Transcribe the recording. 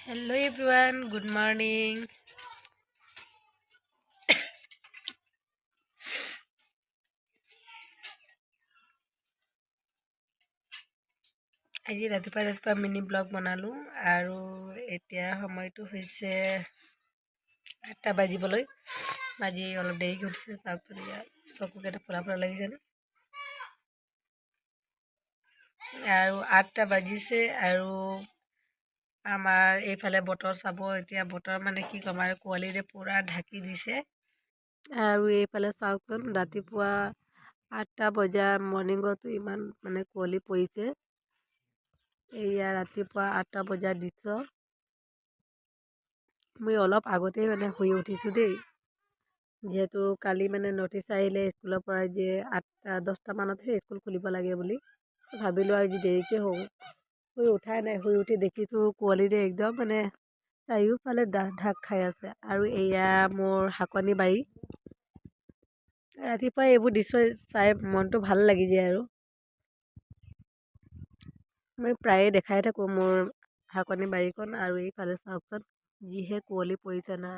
Hello everyone, good morning. আজি ৰাতিপুৱা mini blog বনালোঁ আৰু এতিয়া সময়টো হৈছে 8টা বাজিবলৈ। আজি অলপ দেৰিকৈ উঠিছে, চাওকচোন এতিয়া চকুকেইটা ফুলা ফুলা লাগিছেনে। আৰু 8টা বাজিছে আৰু আমাৰ এইফালে বতৰ চাব। এতিয়া বতৰ মানে কি ক'ম আৰু কুঁৱলীৰে পূৰা ঢাকি দিছে। আৰু এইফালে চাওকচোন ৰাতিপুৱা 8টা বজা মৰ্ণিঙতো ইমান মানে কুঁৱলী পৰিছে। এয়া ৰাতিপুৱা 8টা বজাৰ দৃশ্য। মই অলপ আগতেই মানে শুই উঠিছোঁ দেই, যিহেতু কালি মানে নটিচ আহিলে স্কুলৰ পৰা যে 8টা-10টা মানতহে স্কুল খুলিব লাগে বুলি। ভাবিলোঁ আৰু আজি দেৰিকৈ শুই উঠাই নাই, শুই উঠি দেখিছোঁ কুঁৱলীৰে একদম মানে চাৰিওফালে ঢাক খাই আছে। আৰু এয়া মোৰ শাকনি বাৰী। ৰাতিপুৱা এইবোৰ দৃশ্য চাই মনটো ভাল লাগি যায় আৰু মই প্ৰায়ে দেখাই থাকোঁ মোৰ শাকনি বাৰীখন। আৰু এইফালে চাওকচোন যিহে কুঁৱলী পৰিছে না,